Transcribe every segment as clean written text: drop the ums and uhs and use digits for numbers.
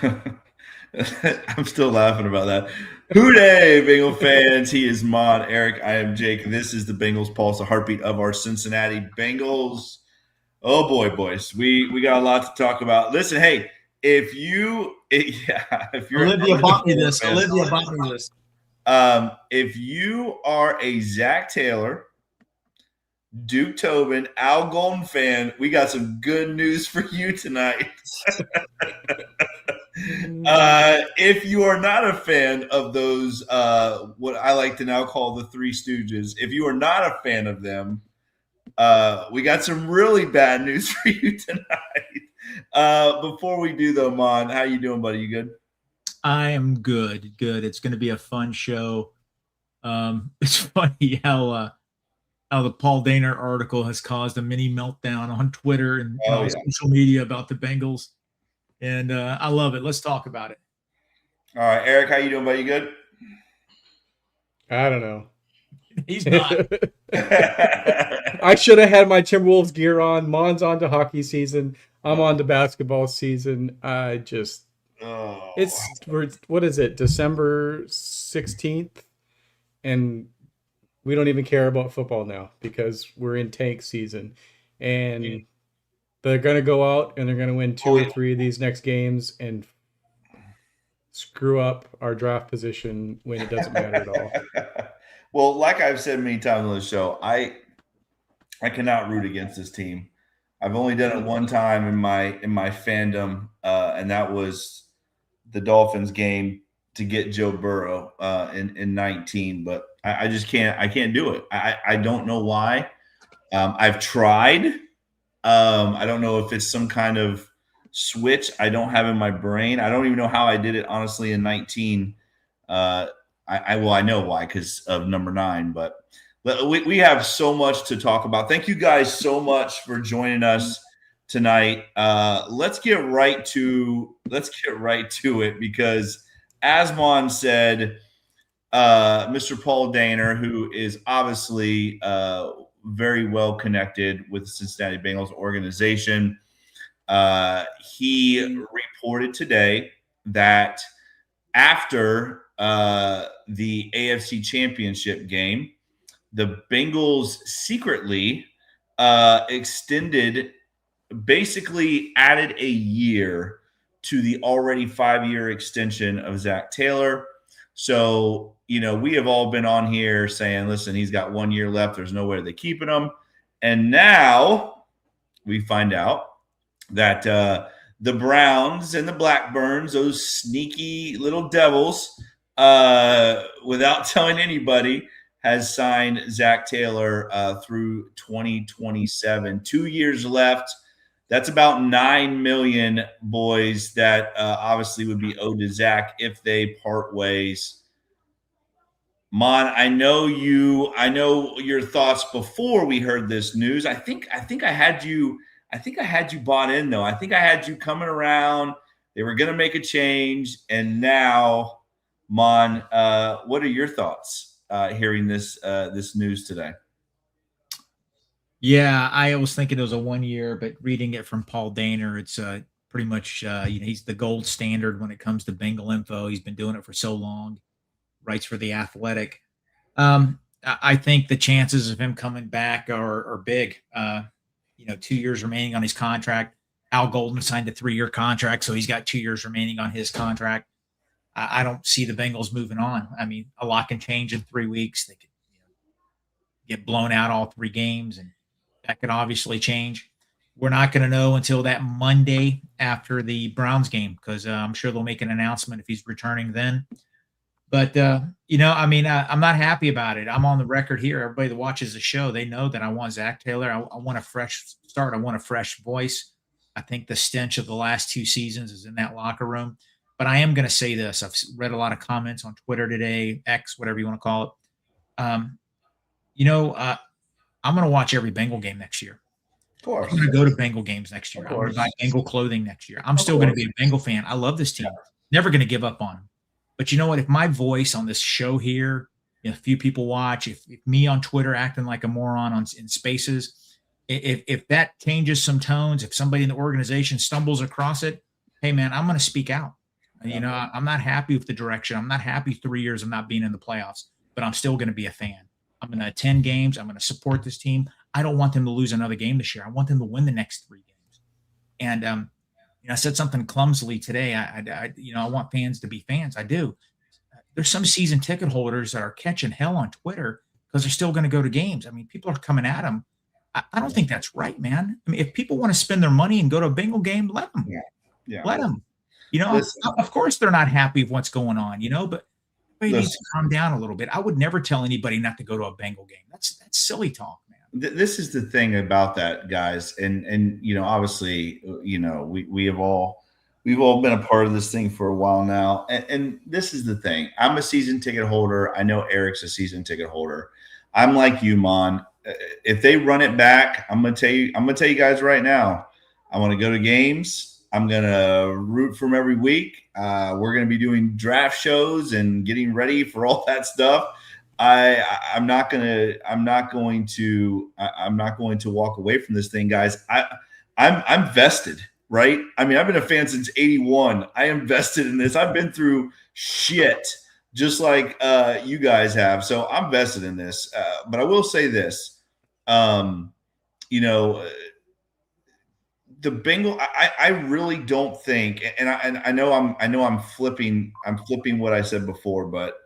I'm still laughing about that. Hooday, Bengal fans. He is Mon, Eric. I am Jake. This is the Bengals Pulse, the heartbeat of our Cincinnati Bengals. Oh boy, boys, we got a lot to talk about. Listen, hey, if you're Olivia bought me this. fan, Olivia bought me this. if you are a Zac Taylor, Duke Tobin, Al Golden fan, we got some good news for you tonight. If you are not a fan of those, what I like to now call the Three Stooges, if you are not a fan of them, we got some really bad news for you tonight. Before we do, though, Mon, how you doing, buddy? You good? I am good. It's going to be a fun show. It's funny how the Paul Dehner article has caused a mini meltdown on Twitter and social media about the Bengals, and I love it. Let's talk about it. All right, Eric, how you doing, buddy? You good? I don't know. He's not. I should have had my Timberwolves gear on. Mon's on to hockey season. I'm on to basketball season. What is it? December 16th, and we don't even care about football now because we're in tank season, and they're going to go out and they're going to win 2 or 3 of these next games and screw up our draft position when it doesn't matter at all. Well, like I've said many times on the show, I cannot root against this team. I've only done it one time in my fandom, and that was the Dolphins game to get Joe Burrow in 19. But I just can't. I can't do it. I don't know why. I've tried. I don't know if it's some kind of switch I don't have in my brain. I don't even know how I did it honestly in 19. I know why, because of number 9, but we have so much to talk about. Thank you guys so much for joining us tonight. Let's get right to it, because as Mon said, Mr. Paul Dehner, who is obviously very well connected with the Cincinnati Bengals organization, he reported today that after the AFC Championship game, the Bengals secretly basically added a year to the already 5-year extension of Zac Taylor. So, we have all been on here saying, listen, he's got 1 year left. There's no way they're keeping him. And now we find out that the Browns and the Blackburns, those sneaky little devils, without telling anybody, has signed Zac Taylor through 2027. 2 years left. That's about $9 million, boys, that obviously would be owed to Zac if they part ways. Mon, I know your thoughts before we heard this news. I think I had you bought in, though. I think I had you coming around. They were going to make a change, and now, Mon, what are your thoughts hearing this news today? Yeah, I was thinking it was a 1 year, but reading it from Paul Dehner, it's pretty much he's the gold standard when it comes to Bengal info. He's been doing it for so long. Writes for The Athletic. I think the chances of him coming back are big. 2 years remaining on his contract. Al Golden signed a 3-year contract, so he's got 2 years remaining on his contract. I don't see the Bengals moving on. I mean, a lot can change in 3 weeks. They could get blown out all 3 games, and that could obviously change. We're not going to know until that Monday after the Browns game, because I'm sure they'll make an announcement if he's returning then. But, I'm not happy about it. I'm on the record here. Everybody that watches the show, they know that I want Zac Taylor. I want a fresh start. I want a fresh voice. I think the stench of the last 2 seasons is in that locker room. But I am going to say this. I've read a lot of comments on Twitter today, X, whatever you want to call it. I'm going to watch every Bengal game next year. Of course. I'm going to go to Bengal games next year. I'm going to buy Bengal clothing next year. I'm still going to be a Bengal fan. I love this team. Never going to give up on them. But you know what? If my voice on this show here, a few people watch, if me on Twitter acting like a moron in spaces, if that changes some tones, if somebody in the organization stumbles across it, hey, man, I'm going to speak out. You know, I'm not happy with the direction. I'm not happy 3 years of not being in the playoffs, but I'm still going to be a fan. I'm going to attend games. I'm going to support this team. I don't want them to lose another game this year. I want them to win the next 3 games. And you know, I said something clumsily today. You know, I want fans to be fans. I do. There's some season ticket holders that are catching hell on Twitter because they're still going to go to games. I mean, people are coming at them. I don't think that's right, man. I mean, if people want to spend their money and go to a Bengal game, let them. Yeah. Yeah. Let them. You know, Listen, of course they're not happy with what's going on, you know, but everybody needs listen. to calm down a little bit. I would never tell anybody not to go to a Bengal game. That's silly talk, man. This is the thing about that, guys, and you know, obviously, you know, we've all been a part of this thing for a while now, and this is the thing. I'm a season ticket holder. I know Eric's a season ticket holder. I'm like you, Mon. If they run it back, I'm gonna tell you guys right now. I want to go to games. I'm gonna root for them every week. We're gonna be doing draft shows and getting ready for all that stuff. I'm not going to walk away from this thing, guys. I'm vested, right? I mean, I've been a fan since '81. I am vested in this. I've been through shit just like you guys have, so I'm vested in this. But I will say this, you know, the Bengal. I really don't think, and I know I'm flipping what I said before, but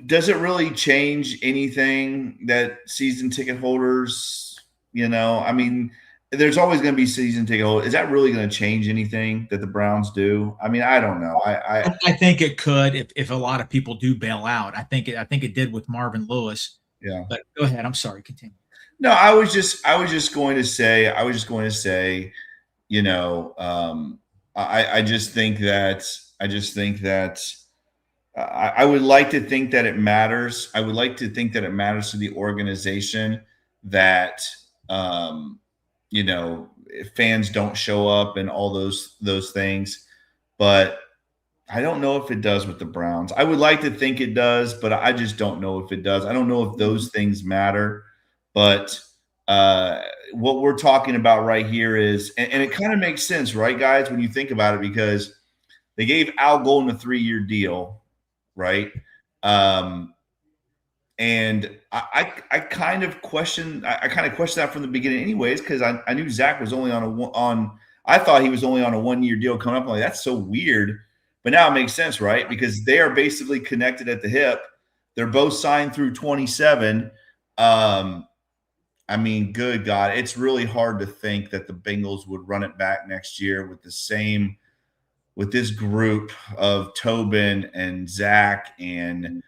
does it really change anything that season ticket holders, you know, I mean, there's always going to be season ticket holders. Is that really going to change anything that the Browns do? I mean, I don't know. I think it could if a lot of people do bail out. I think it did with Marvin Lewis. Yeah. But go ahead. I'm sorry. Continue. No, I was just going to say, you know, I just think that I would like to think that it matters. I would like to think that it matters to the organization that, you know, fans don't show up and all those things. But I don't know if it does with the Browns. I would like to think it does, but I just don't know if it does. I don't know if those things matter. But what we're talking about right here is, and it kind of makes sense, right, guys, when you think about it, because they gave Al Golden a 3-year deal, right? And I kind of questioned that from the beginning, anyways, because I knew Zach was only I thought he was only on a 1-year deal coming up. I'm like, that's so weird, but now it makes sense, right? Because they are basically connected at the hip. They're both signed through 27. I mean, good God, it's really hard to think that the Bengals would run it back next year with this group of Tobin and Zach and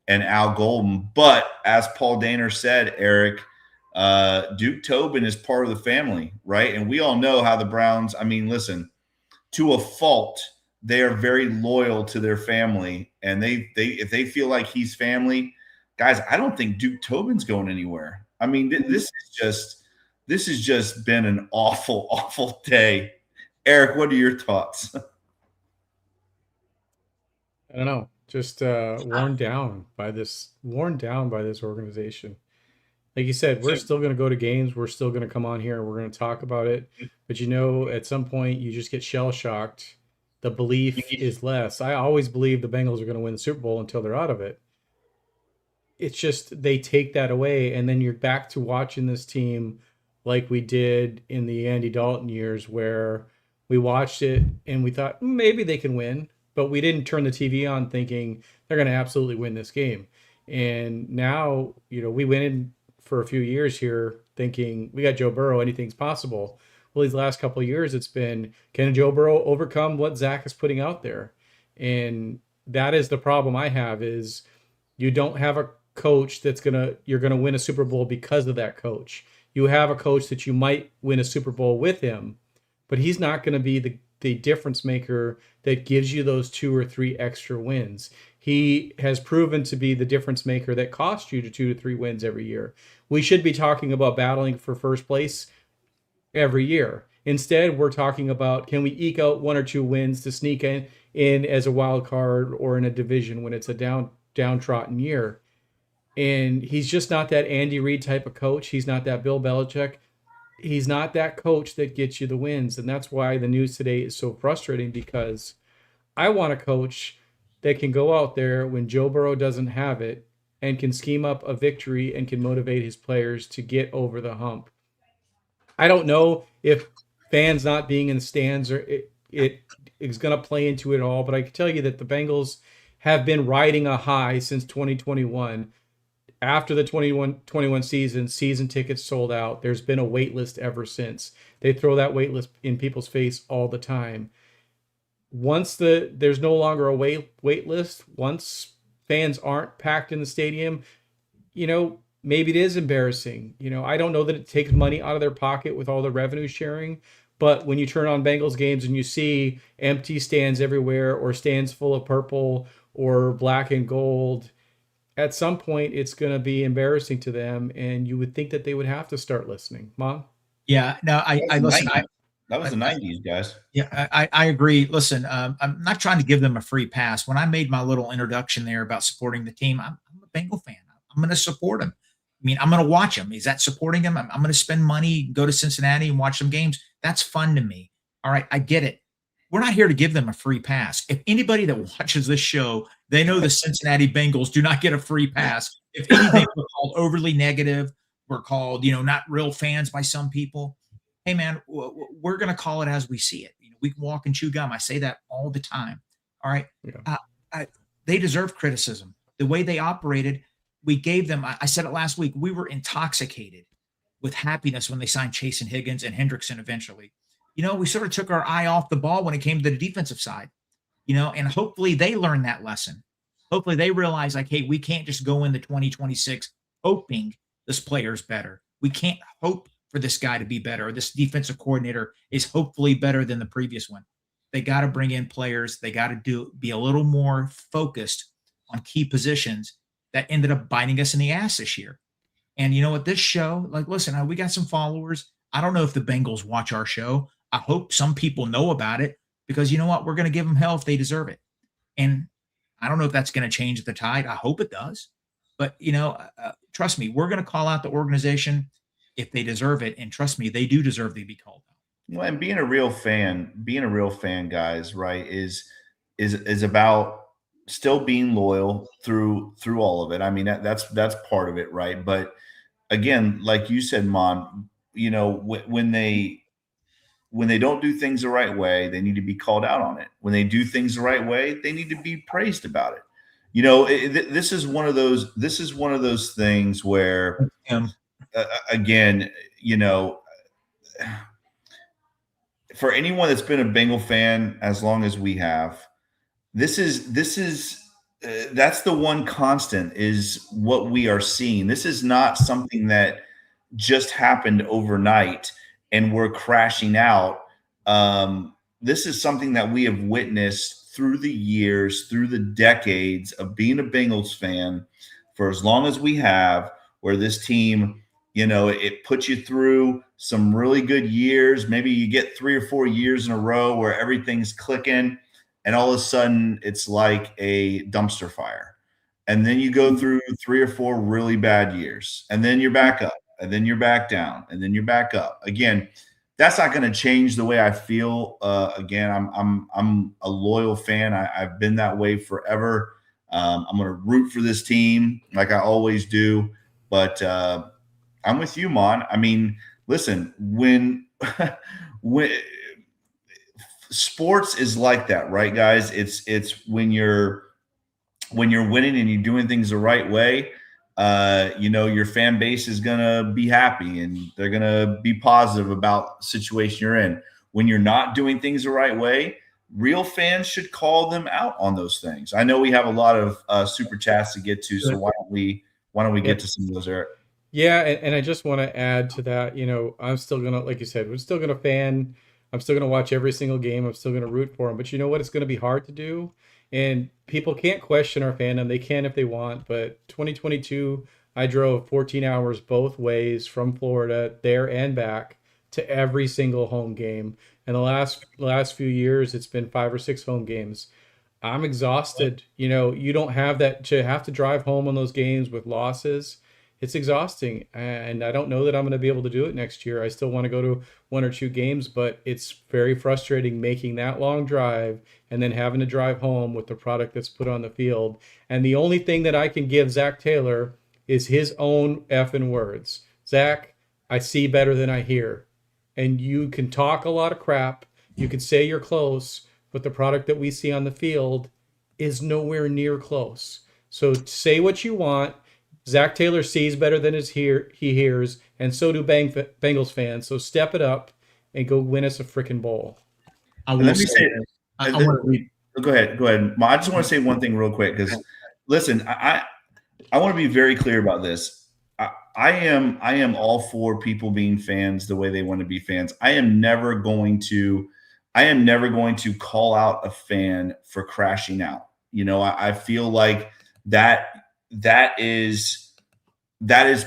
Al Golden. But as Paul Dehner said, Eric, Duke Tobin is part of the family, right? And we all know how the Browns, I mean, listen, to a fault, they are very loyal to their family. And they if they feel like he's family, guys, I don't think Duke Tobin's going anywhere. I mean, this has just been an awful, awful day. Eric, what are your thoughts? I don't know. Just worn down by this organization. Like you said, we're still going to go to games. We're still going to come on here and we're going to talk about it. But you know, at some point, you just get shell shocked. The belief is less. I always believe the Bengals are going to win the Super Bowl until they're out of it. It's just they take that away, and then you're back to watching this team like we did in the Andy Dalton years, where we watched it and we thought maybe they can win, but we didn't turn the TV on thinking they're going to absolutely win this game. And now, you know, we went in for a few years here thinking we got Joe Burrow, anything's possible. Well, these last couple of years, it's been, can Joe Burrow overcome what Zach is putting out there? And that is the problem I have, is you don't have a coach you're gonna win a Super Bowl because of that coach. You have a coach that you might win a Super Bowl with him, but he's not going to be the difference maker that gives you those 2 or 3 extra wins. He has proven to be the difference maker that costs you 2 to 3 wins every year. We should be talking about battling for first place every year. Instead, we're talking about, can we eke out 1 or 2 wins to sneak in as a wild card or in a division when it's a downtrodden year. And he's just not that Andy Reid type of coach. He's not that Bill Belichick. he's not that coach that gets you the wins. And that's why the news today is so frustrating, because I want a coach that can go out there when Joe Burrow doesn't have it and can scheme up a victory and can motivate his players to get over the hump. I don't know if fans not being in the stands or it is going to play into it all, but I can tell you that the Bengals have been riding a high since 2021. After the 21 season tickets sold out. There's been a wait list ever since. They throw that wait list in people's face all the time. Once there's no longer a wait list, once fans aren't packed in the stadium, maybe it is embarrassing. I don't know that it takes money out of their pocket with all the revenue sharing, but when you turn on Bengals games and you see empty stands everywhere, or stands full of purple or black and gold, at some point it's going to be embarrassing to them, and you would think that they would have to start listening. Mom? Yeah, no, I listen. That was the 90s, guys. Yeah, I agree. Listen, I'm not trying to give them a free pass. When I made my little introduction there about supporting the team, I'm a Bengal fan. I'm going to support them. I mean, I'm going to watch them. Is that supporting them? I'm going to spend money, go to Cincinnati and watch some games. That's fun to me. All right, I get it. We're not here to give them a free pass. If anybody that watches this show, they know the Cincinnati Bengals do not get a free pass. If anything, we're called overly negative. We're called, not real fans by some people. Hey, man, we're going to call it as we see it. We can walk and chew gum. I say that all the time. All right. Yeah. They deserve criticism. The way they operated, we gave them, I said it last week, we were intoxicated with happiness when they signed Chase and Higgins and Hendrickson eventually. We sort of took our eye off the ball when it came to the defensive side, and hopefully they learned that lesson. Hopefully they realize, like, hey, we can't just go into 2026 hoping this player's better. We can't hope for this guy to be better, or this defensive coordinator is hopefully better than the previous one. They got to bring in players. They got to be a little more focused on key positions that ended up biting us in the ass this year. And you know what? This show, like, listen, we got some followers. I don't know if the Bengals watch our show. I hope some people know about it, because you know what? We're going to give them hell if they deserve it. And I don't know if that's going to change the tide. I hope it does. But, trust me, we're going to call out the organization if they deserve it. And trust me, they do deserve to be called out. Well, and being a real fan, guys, right, is about still being loyal through all of it. I mean, that's part of it, right? But again, like you said, Mon, when they don't do things the right way, they need to be called out on it. When they do things the right way, they need to be praised about it. This is one of those. This is one of those things where, again, for anyone that's been a Bengal fan as long as we have, this is that's the one constant, is what we are seeing. This is not something that just happened overnight and we're crashing out. This is something that we have witnessed through the years, through the decades of being a Bengals fan for as long as we have, where this team, it puts you through some really good years. Maybe you get 3 or 4 years in a row where everything's clicking, and all of a sudden it's like a dumpster fire. And then you go through 3 or 4 really bad years, and then you're back up, and then you're back down, and then you're back up again. That's not going to change the way I feel. Again, I'm a loyal fan. I've been that way forever. I'm going to root for this team like I always do. But I'm with you, Mon. I mean, listen, when sports is like that, right, guys? It's when you're winning and you're doing things the right way. Your fan base is going to be happy and they're going to be positive about the situation you're in. When you're not doing things the right way, real fans should call them out on those things. I know we have a lot of super chats to get to, so why don't we get to some of those, Eric? Yeah, and I just want to add to that, I'm still going to, like you said, we're still going to fan. I'm still going to watch every single game. I'm still going to root for them. But you know what? It's going to be hard to do. And people can't question our fandom. They can if they want. But 2022, I drove 14 hours both ways from Florida, there and back, to every single home game. And the last few years, it's been 5 or 6 home games. I'm exhausted. You don't have that to have to drive home on those games with losses. it's exhausting, and I don't know that I'm going to be able to do it next year. I still want to go to 1 or 2 games, but it's very frustrating making that long drive and then having to drive home with the product that's put on the field. And the only thing that I can give Zac Taylor is his own effing words. Zac, I see better than I hear. And you can talk a lot of crap, you can say you're close, but the product that we see on the field is nowhere near close. So say what you want. Zac Taylor sees better than he hears, and so do Bengals fans. So step it up and go win us a freaking bowl. I will say, I want to read. Go ahead. I just want to say one thing real quick because, listen, I want to be very clear about this. I am all for people being fans the way they want to be fans. I am never going to call out a fan for crashing out. You know, I feel like that is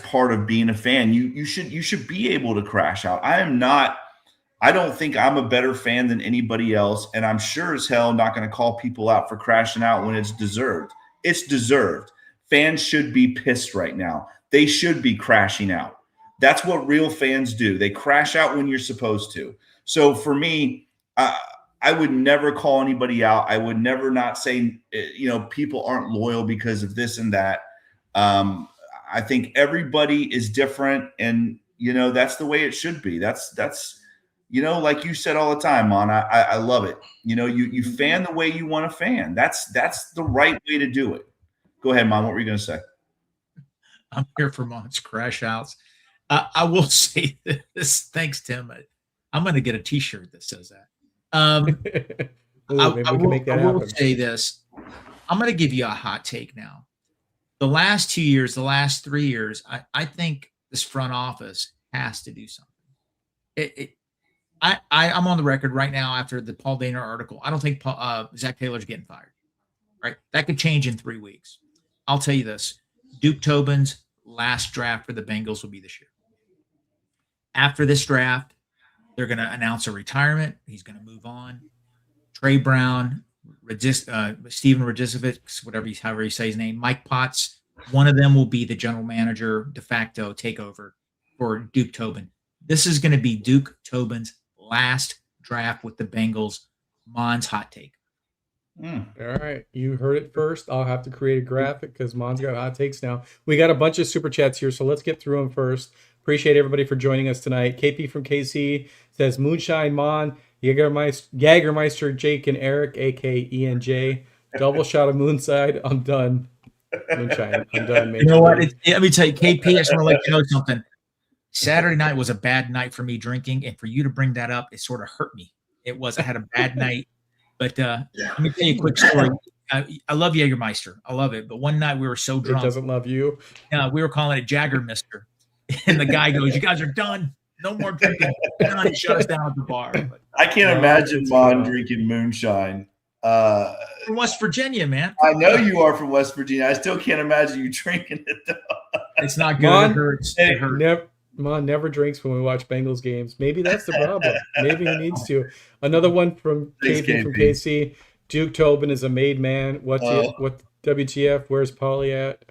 part of being a fan. You should be able to crash out. I don't think I'm a better fan than anybody else, and I'm sure as hell not going to call people out for crashing out when it's deserved. It's deserved. Fans should be pissed right now. They should be crashing out. That's what real fans do. They crash out when you're supposed to. So for me, I would never call anybody out. I would never not say, people aren't loyal because of this and that. I think everybody is different, and that's the way it should be. That's like you said all the time, Mon. I love it. You fan the way you want to fan. That's the right way to do it. Go ahead, Mon. What were you going to say? I'm here for Mon's crash outs. I will say this. Thanks, Tim. I'm going to get a T-shirt that says that. Maybe we can make that happen. I will say this. I'm going to give you a hot take now. The last 2 years, the last 3 years, I think this front office has to do something. I'm on the record right now after the Paul Dehner article. I don't think Zac Taylor's getting fired. Right? That could change in 3 weeks. I'll tell you this. Duke Tobin's last draft for the Bengals will be this year. After this draft, they're going to announce a retirement. He's going to move on. Trey Brown, Steven Radicevic, however you say his name, Mike Potts, one of them will be the general manager de facto takeover for Duke Tobin. This is going to be Duke Tobin's last draft with the Bengals. Mon's hot take. All right. You heard it first. I'll have to create a graphic because Mon's got hot takes now. We got a bunch of super chats here, so let's get through them first. Appreciate everybody for joining us tonight. KP from KC says, Moonshine, Mon, Jagermeister, Jake, and Eric, a.k.a. ENJ. Double shot of Moonside. I'm done. Moonshine. I'm done. You know what? Let me tell you, KP, I just want to let you know something. Saturday night was a bad night for me drinking, and for you to bring that up, it sort of hurt me. It was. I had a bad night. But let me tell you a quick story. I love Jägermeister. I love it. But one night we were so drunk. It doesn't love you. We were calling it Jaggermister. And the guy goes, you guys are done. No more drinking. Done. He shut us down at the bar. But, I can't imagine Mon drinking moonshine. From West Virginia, man. I know you are from West Virginia. I still can't imagine you drinking it, though. It's not good. It hurts. It hurts. Mon never drinks when we watch Bengals games. Maybe that's the problem. Maybe he needs to. Another one from KP from KC. Duke Tobin is a made man. What WTF? Where's Paulie at?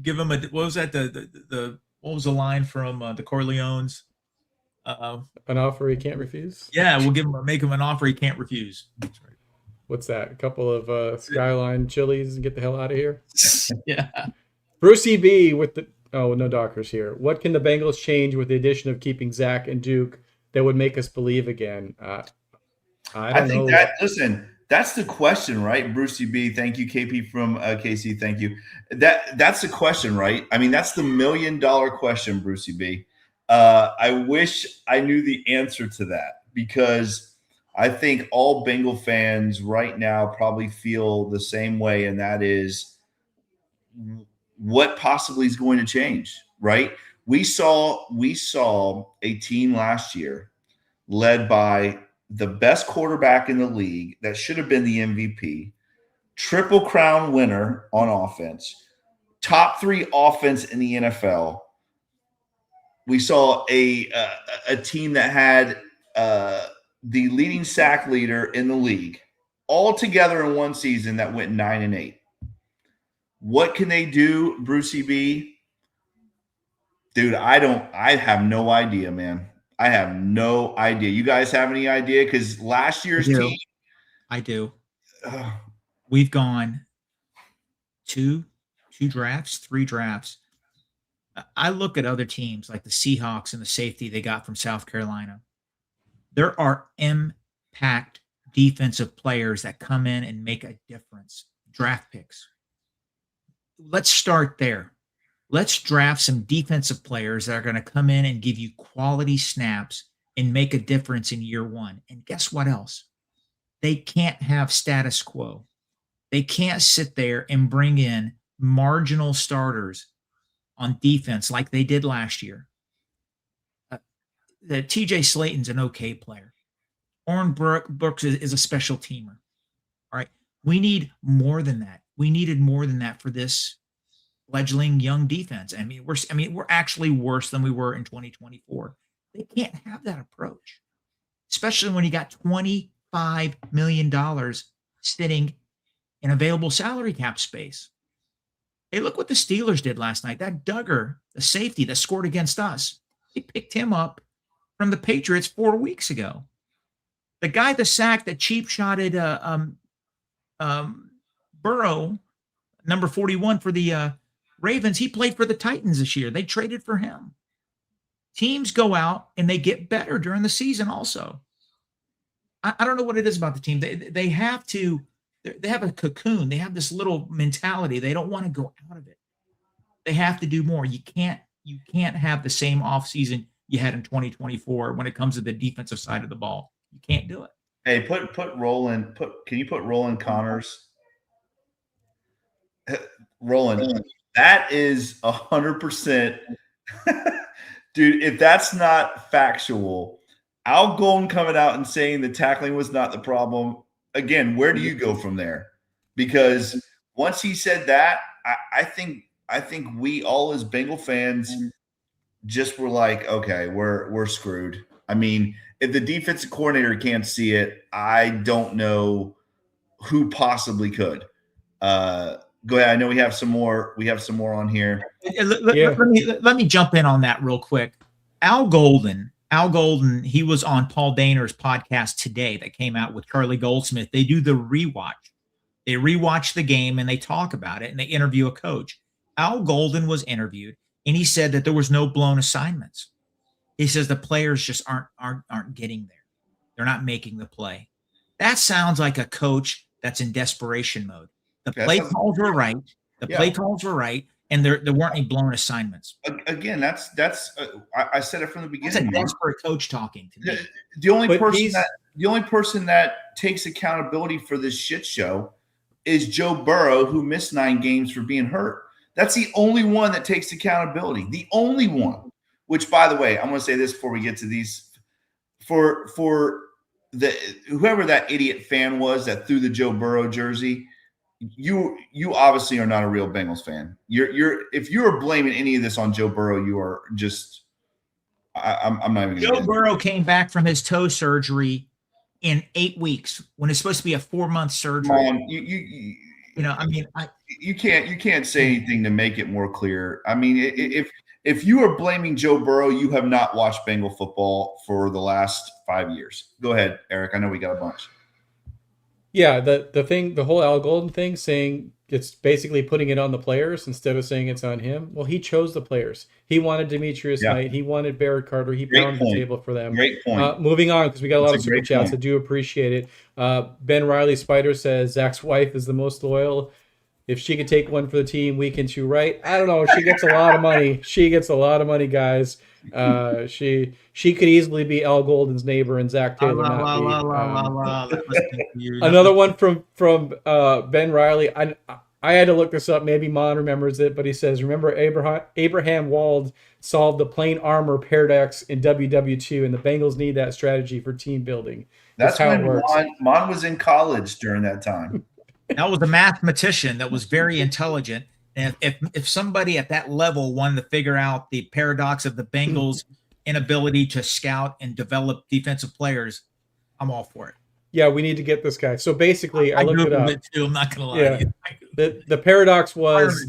Give him a. What was that? What was the line from the Corleones? An offer he can't refuse. Yeah, we'll make him an offer he can't refuse. That's right. What's that? A couple of Skyline chilies and get the hell out of here. Yeah. Brucey B with the no Dockers here. What can the Bengals change with the addition of keeping Zac and Duke that would make us believe again? I think that. Listen, that's the question, right? Brucey B, thank you. KP from KC, thank you. That's the question, right? I mean, that's the $1 million question, Brucey B. I wish I knew the answer to that because I think all Bengal fans right now probably feel the same way, and that is what possibly is going to change, right? We saw a team last year led by the best quarterback in the league that should have been the MVP, Triple Crown winner on offense, top 3 offense in the NFL. We saw a team that had the leading sack leader in the league all together in one season that went 9-8. What can they do, Brucey B? Dude, I have no idea, man. I have no idea. You guys have any idea? Because last year's team, I do. We've gone two drafts, 3 drafts. I look at other teams like the Seahawks and the safety they got from South Carolina. There are impact defensive players that come in and make a difference. Draft picks. Let's start there. Let's draft some defensive players that are going to come in and give you quality snaps and make a difference in year 1. And guess what else? They can't have status quo. They can't sit there and bring in marginal starters on defense like they did last year. The TJ Slayton's an okay player. Oren Brooks is a special teamer. All right. We need more than that. We needed more than that for this fledgling young defense. We're actually worse than we were in 2024. They can't have that approach, especially when you got $25 million sitting in available salary cap space. Hey, look what the Steelers did last night. That Duggar, the safety that scored against us, they picked him up from the Patriots 4 weeks ago. The guy, the sack that cheap shotted Burrow, number 41 for the Ravens, he played for the Titans this year. They traded for him. Teams go out and they get better during the season also. I don't know what it is about the team. They have to, they have a cocoon. They have this little mentality. They don't want to go out of it. They have to do more. You can't have the same offseason you had in 2024 when it comes to the defensive side of the ball. You can't do it. Hey, can you put Roland Connors? Roland, that is 100%. Dude, if that's not factual, Al Golden coming out and saying the tackling was not the problem. Again, where do you go from there? Because once he said that, I think we all as Bengal fans just were like, okay, we're screwed. I mean, if the defensive coordinator can't see it, I don't know who possibly could. Go ahead. I know we have some more. We have some more on here. Let me jump in on that real quick. Al Golden, he was on Paul Dehner's podcast today that came out with Charlie Goldsmith. They do the rewatch. They rewatch the game and they talk about it and they interview a coach. Al Golden was interviewed and he said that there was no blown assignments. He says the players just aren't getting there. They're not making the play. That sounds like a coach that's in desperation mode. The play calls were right. Play calls were right, and there weren't any blown assignments. Again, that's I said it from the beginning. That's a desperate coach talking to me. The only person that takes accountability for this shit show is Joe Burrow, who missed 9 games for being hurt. That's the only one that takes accountability. The only one. Which, by the way, I'm going to say this before we get to these. For the whoever that idiot fan was that threw the Joe Burrow jersey, you obviously are not a real Bengals fan. If you're blaming any of this on Joe Burrow, you are just. I'm not even. Joe Burrow came back from his toe surgery in 8 weeks when it's supposed to be a 4-month surgery. You can't say anything to make it more clear. I mean, if you are blaming Joe Burrow, you have not watched Bengal football for the last 5 years. Go ahead, Eric. I know we got a bunch. Yeah, the whole Al Golden thing, saying it's basically putting it on the players instead of saying it's on him. Well, he chose the players. He wanted Demetrius Knight. He wanted Barrett Carter. He pounded the table for them. Great point. Moving on, because we got a lot of super chats. I do appreciate it. Ben Riley Spider says Zach's wife is the most loyal. If she could take one for the team, we can too, right? I don't know. She gets a lot of money. She gets a lot of money, guys. She could easily be Al Golden's neighbor and Zac Taylor not be. Another one from Ben Riley. I had to look this up. Maybe Mon remembers it, but he says, remember Abraham Wald solved the plane armor paradox in WW2, and the Bengals need that strategy for team building. That's how it works. Mon was in college during that time. That was a mathematician that was very intelligent. And if somebody at that level wanted to figure out the paradox of the Bengals' inability to scout and develop defensive players, I'm all for it. Yeah, we need to get this guy. So basically, I looked it up. Too, I'm not going to lie. Yeah. To you. the paradox was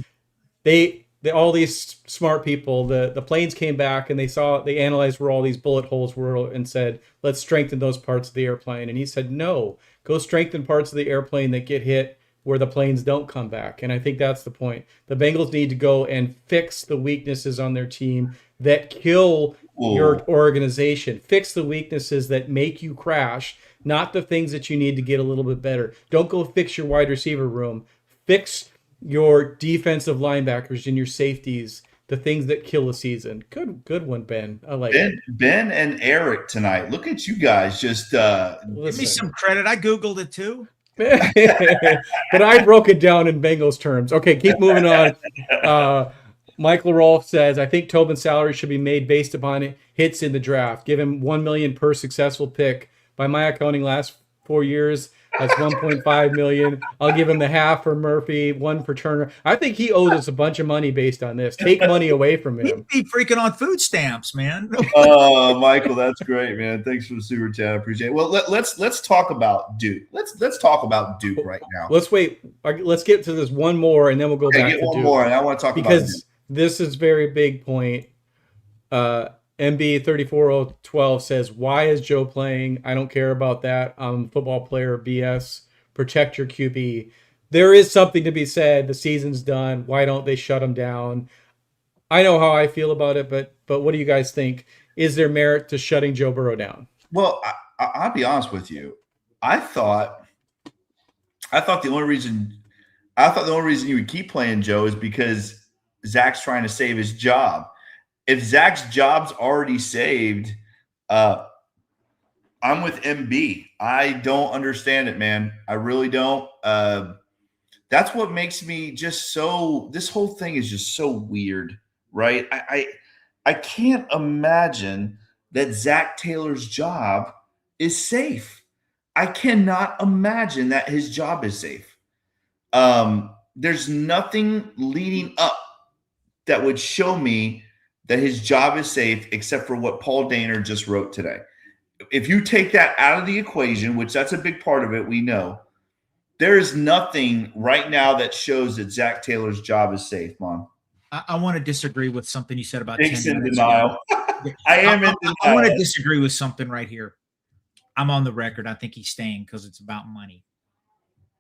they all these smart people, the planes came back and they analyzed where all these bullet holes were and said, let's strengthen those parts of the airplane. And he said, no, go strengthen parts of the airplane that get hit where the planes don't come back. And I think that's the point. The Bengals need to go and fix the weaknesses on their team that kill your organization. Fix the weaknesses that make you crash, not the things that you need to get a little bit better. Don't go fix your wide receiver room. Fix your defensive linebackers and your safeties, the things that kill a season. Good one, Ben. I like it. Ben and Eric tonight. Look at you guys. Just give me some credit. I Googled it too. But I broke it down in Bengals terms. Okay, keep moving on. Michael Rolfe says, I think Tobin's salary should be made based upon hits in the draft. Give him $1 million per successful pick. By my accounting, last 4 years, that's $1.5 million. I'll give him the half for Murphy, one for Turner. I think he owes us a bunch of money based on this. Take money away from him. He'd be freaking on food stamps, man. Oh, Michael, that's great, man. Thanks for the super chat. I appreciate it. Well, let's talk about Duke. Let's talk about Duke right now. Let's wait. Let's get to this one more, and then we'll go back to one Duke. more, and I want to talk because about Duke. This is very big point. MB 34012 says, why is Joe playing? I don't care about that. I'm a football player. BS. Protect your QB. There is something to be said. The season's done. Why don't they shut him down? I know how I feel about it, but what do you guys think? Is there merit to shutting Joe Burrow down? Well, I'll be honest with you. I thought the only reason you would keep playing Joe is because Zach's trying to save his job. If Zach's job's already saved, I'm with MB. I don't understand it, man. I really don't. That's what makes me just so – this whole thing is just so weird, right? I can't imagine that Zac Taylor's job is safe. I cannot imagine that his job is safe. There's nothing leading up that would show me that his job is safe except for what Paul Dehner just wrote today. If you take that out of the equation, which that's a big part of it, we know, there is nothing right now that shows that Zac Taylor's job is safe, Mom. I want to disagree with something you said about Nick's 10 in minutes denial. ago. I am in denial. I want to disagree with something right here. I'm on the record. I think he's staying because it's about money.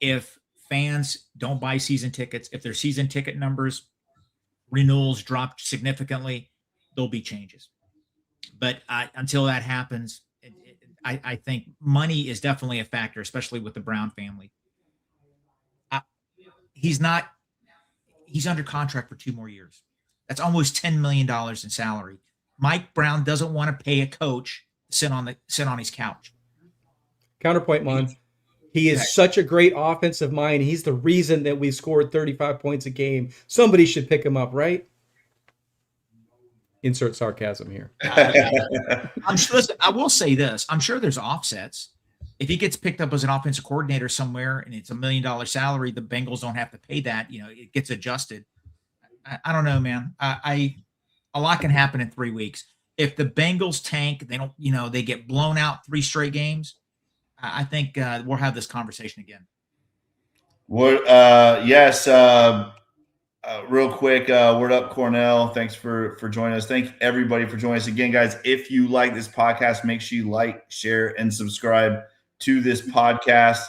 If fans don't buy season tickets, if their season ticket numbers, renewals dropped significantly, there'll be changes. But until that happens, I think money is definitely a factor, especially with the Brown family. He's under contract for 2 more years. That's almost $10 million in salary. Mike Brown doesn't want to pay a coach to sit on his couch. Counterpoint, Mon. He is such a great offensive mind. He's the reason that we scored 35 points a game. Somebody should pick him up, right? Insert sarcasm here. Listen, I will say this. I'm sure there's offsets. If he gets picked up as an offensive coordinator somewhere and it's $1 million salary, the Bengals don't have to pay that. It gets adjusted. I don't know, man. A lot can happen in 3 weeks. If the Bengals tank, they don't, they get blown out 3 straight games. I think we'll have this conversation again. Yes. Real quick, word up, Cornell. Thanks for joining us. Thank everybody for joining us again, guys. If you like this podcast, make sure you like, share, and subscribe to this podcast.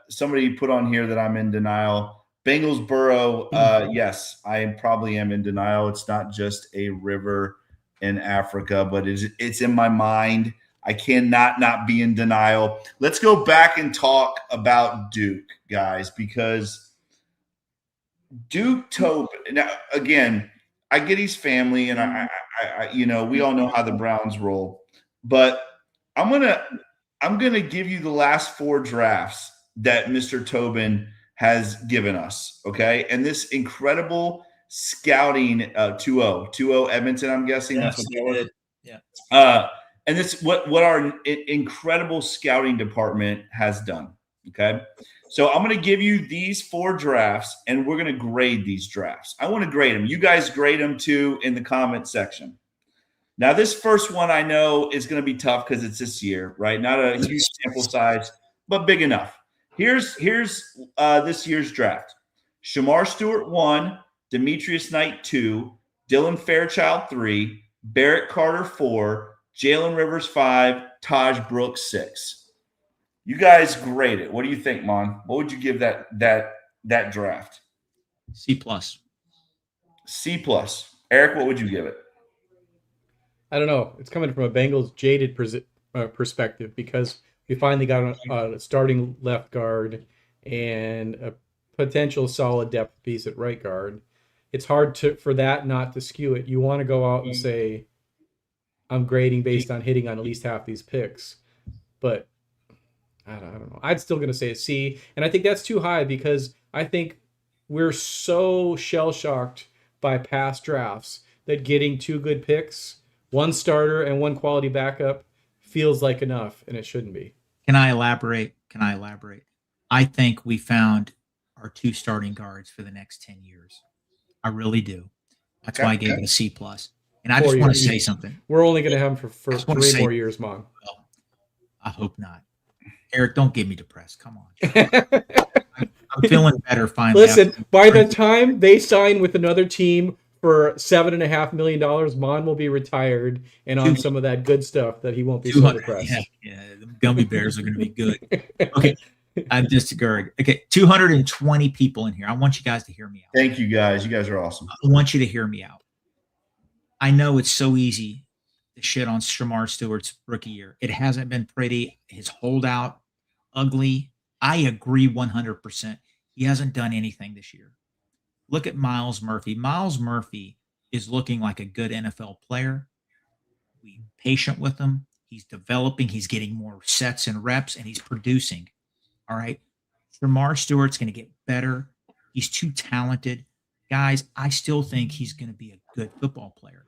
Somebody put on here that I'm in denial. Bengals Burrow. Yes, I probably am in denial. It's not just a river in Africa, but it's in my mind. I cannot not be in denial. Let's go back and talk about Duke, guys, because Duke Tobin. Now, again, I get his family, and I we all know how the Browns roll. But I'm gonna give you the last 4 drafts that Mr. Tobin has given us. Okay, and this incredible scouting 2-0 Edmonton. I'm guessing that's what that was. Yeah. And this what our incredible scouting department has done. Okay. So I'm going to give you these 4 drafts, and we're going to grade these drafts. I want to grade them. You guys grade them too in the comment section. Now, this first one I know is going to be tough because it's this year, right? Not a huge sample size, but big enough. Here's this year's draft. Shamar Stewart 1, Demetrius Knight 2, Dylan Fairchild 3, Barrett Carter 4, Jalen Rivers 5, Taj Brooks 6. You guys grade it. What do you think, Mon? What would you give that draft? C plus. C plus. Eric, what would you give it? I don't know. It's coming from a Bengals jaded perspective because we finally got a starting left guard and a potential solid depth piece at right guard. It's hard for that not to skew it. You want to go out and say, I'm grading based on hitting on at least half these picks. But I don't know. I'm still going to say a C. And I think that's too high because I think we're so shell-shocked by past drafts that getting 2 good picks, 1 starter and 1 quality backup feels like enough, and it shouldn't be. Can I elaborate? I think we found our 2 starting guards for the next 10 years. I really do. That's why I gave it a C plus. And I just want to say something. We're only going to have them for 3 more years, Mom. Well, I hope not. Eric, don't get me depressed. Come on. I'm feeling better finally. Listen, by the time they sign with another team for $7.5 million, Mon will be retired and on some of that good stuff that he won't be so depressed. Yeah, the gummy bears are going to be good. Okay, I'm disagreeing. Okay, 220 people in here. I want you guys to hear me out. Thank you, guys. You guys are awesome. I want you to hear me out. I know it's so easy to shit on Shamar Stewart's rookie year. It hasn't been pretty. His holdout, ugly. I agree 100%. He hasn't done anything this year. Look at Miles Murphy. Miles Murphy is looking like a good NFL player. We're patient with him. He's developing. He's getting more sets and reps, and he's producing. All right. Shamar Stewart's going to get better. He's too talented. Guys, I still think he's going to be a good football player.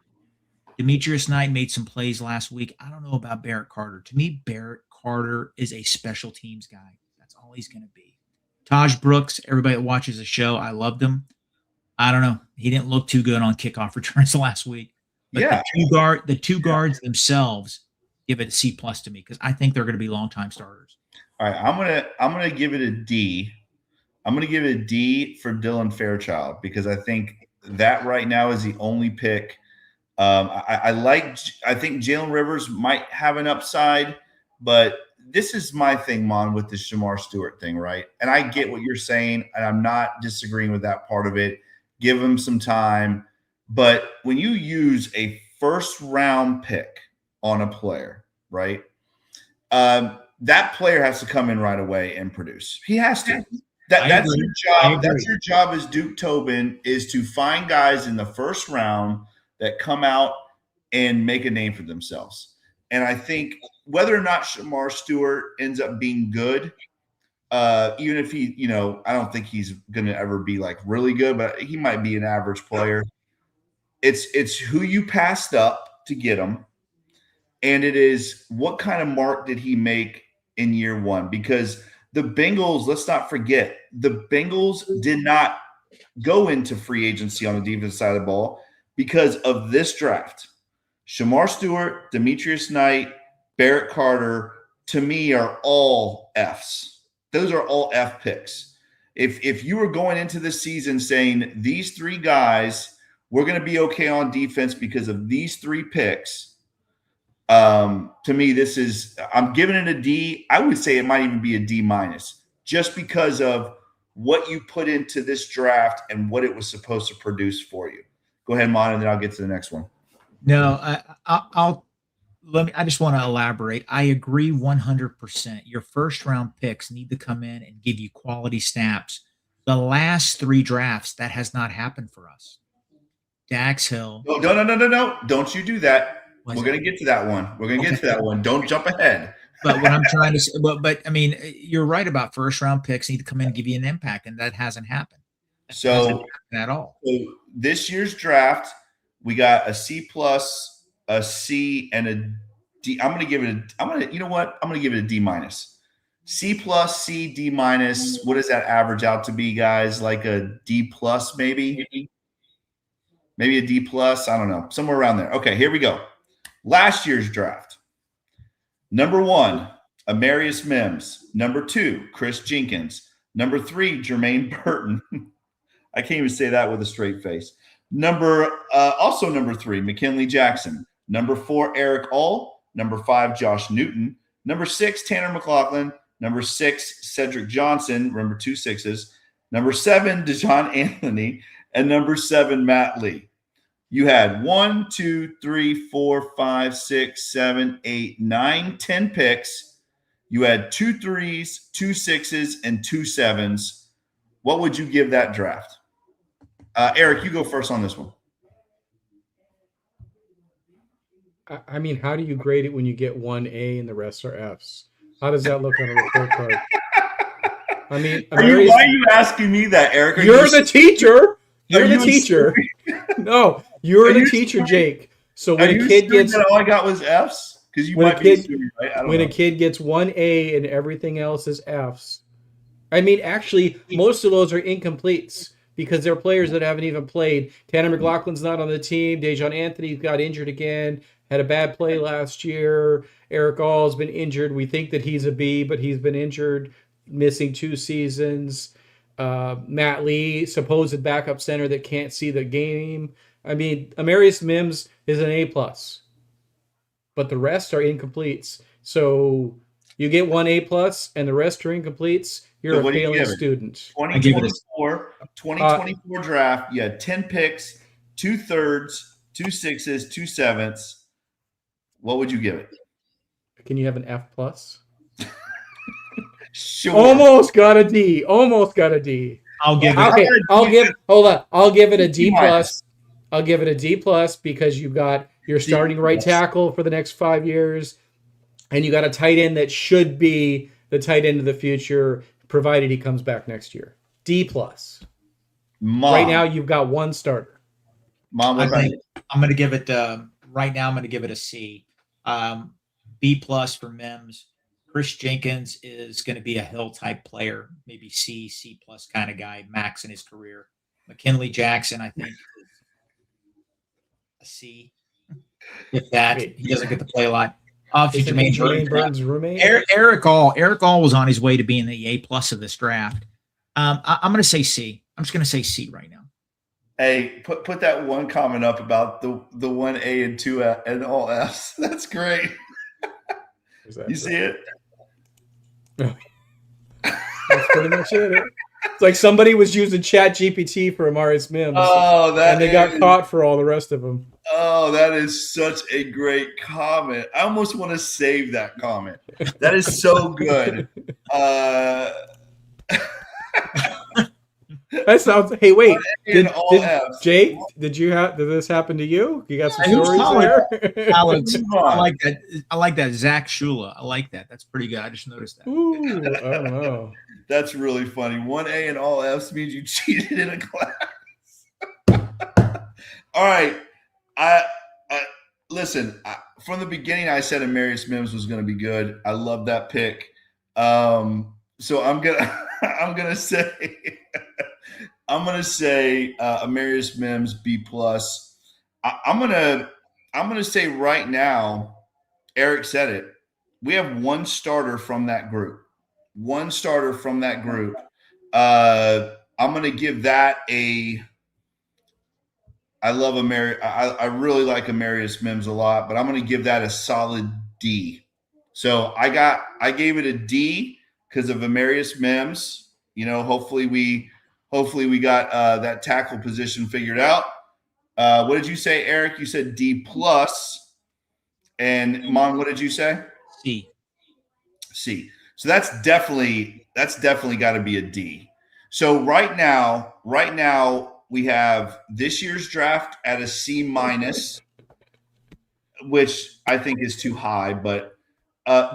Demetrius Knight made some plays last week. I don't know about Barrett Carter. To me, Barrett Carter is a special teams guy. That's all he's going to be. Taj Brooks, everybody that watches the show, I loved him. I don't know. He didn't look too good on kickoff returns last week. But yeah. the two guards themselves give it a C plus to me because I think they're going to be longtime starters. All right, I'm gonna give it a D. I'm gonna give it a D for Dylan Fairchild because I think that right now is the only pick. I think Jalen Rivers might have an upside, but this is my thing, Mon, with the Shamar Stewart thing, right? And I get what you're saying, and I'm not disagreeing with that part of it. Give him some time. But when you use a first-round pick on a player, right, that player has to come in right away and produce. He has to. That's your job. That's your job as Duke Tobin is to find guys in the first round that come out and make a name for themselves. And I think whether or not Shamar Stewart ends up being good, even if he, I don't think he's going to ever be like really good, but he might be an average player. It's who you passed up to get him. And it is what kind of mark did he make in year one? Because the Bengals, let's not forget, the Bengals did not go into free agency on the defensive side of the ball because of this draft. Shamar Stewart, Demetrius Knight, Barrett Carter, to me, are all Fs. Those are all F picks. If you were going into this season saying these 3 guys, we're going to be okay on defense because of these 3 picks, to me, I'm giving it a D. I would say it might even be a D minus just because of what you put into this draft and what it was supposed to produce for you. Go ahead, Mon, and then I'll get to the next one. No, I just want to elaborate. I agree 100%. Your first round picks need to come in and give you quality snaps. The last 3 drafts, that has not happened for us. Dax Hill. No. Don't you do that. We're going to get to that one. Don't jump ahead. But what I'm trying to say, but I mean, you're right about first round picks need to come in and give you an impact, and that hasn't happened. Hasn't happened at all. So this year's draft, we got a C plus, a C, and a D. I'm going to give it a D minus. C plus, C, D minus. What does that average out to be, guys? Like a D plus, maybe? Maybe a D plus. I don't know. Somewhere around there. Okay, here we go. Last year's draft. Number 1, Amarius Mims. Number 2, Chris Jenkins. Number 3, Jermaine Burton. I can't even say that with a straight face. Also number 3, McKinley Jackson. Number 4, Eric All. Number 5, Josh Newton. Number 6, Tanner McLaughlin. Number 6, Cedric Johnson. Remember 2 6s. Number 7, DeJohn Anthony. And number 7, Matt Lee. You had 1, 2, 3, 4, 5, 6, 7, 8, 9, 10 picks. You had 2 3s, 2 6s, and 2 7s. What would you give that draft? Eric, you go first on this one. I mean, how do you grade it when you get 1A and the rest are Fs? How does that look on a report card? I mean, why are you asking me that, Eric? You're the teacher. You're the teacher. No, you're the teacher, Jake. So when a kid gets all I got was Fs, because you might be assuming, right? I don't know. A kid gets 1A and everything else is Fs. I mean, actually, most of those are incompletes because they're players that haven't even played. Tanner McLaughlin's not on the team. DeJohn Anthony got injured again. Had a bad play last year. Eric All's been injured. We think that he's a B, but he's been injured, missing 2 seasons. Matt Lee, supposed backup center that can't see the game. I mean, Amarius Mims is an A+, but the rest are incompletes. So you get 1 A+, and the rest are incompletes. You're a failing student. 2024 draft, you had 10 picks, 2 3rds, 2 6s, 2 7s. What would you give it? Can you have an F+? Sure. Almost got a D. I'll give it. Okay, I'll give it a D+. I'll give it a D+ because you got your starting right tackle for the next 5 years, and you got a tight end that should be the tight end of the future, provided he comes back next year. D+. Mom. Right now, you've got 1 starter. Mom, I'm going to give it. Right now, I'm going to give it a C. B+ for Mims. Chris Jenkins is going to be a Hill type player, maybe C+ kind of guy, max in his career. McKinley Jackson, I think, is a C. If that, he doesn't get to play a lot. Obviously, Jermaine Burton's roommate. Eric All was on his way to being the A+ of this draft. I'm going to say C. I'm just going to say C right now. Hey, put that one comment up about the 1A and 2 and all Fs. That's great. You see it? That's pretty much it. It's like somebody was using ChatGPT for Amarius Mims. Oh, and they got caught for all the rest of them. Oh, that is such a great comment. I almost want to save that comment. That is so good. That sounds. Hey, wait. Jake, did this happen to you? You got some stories there? Alex, I like that. Zach Shula. I like that. That's pretty good. I just noticed that. Ooh, I don't know. That's really funny. 1A and all Fs means you cheated in a class. All right. Listen. From the beginning, I said Amarius Mims was going to be good. I love that pick. So I'm gonna say. I'm gonna say Amarius Mims B+. I'm gonna say right now, Eric said it. We have 1 starter from that group. I'm gonna give that a. I love I really like Amarius Mims a lot, but I'm gonna give that a solid D. So I gave it a D because of Amarius Mims. You know, hopefully we got that tackle position figured out. What did you say, Eric? You said D+. And Mon, what did you say? C. So that's definitely got to be a D. So right now we have this year's draft at a C-, which I think is too high. But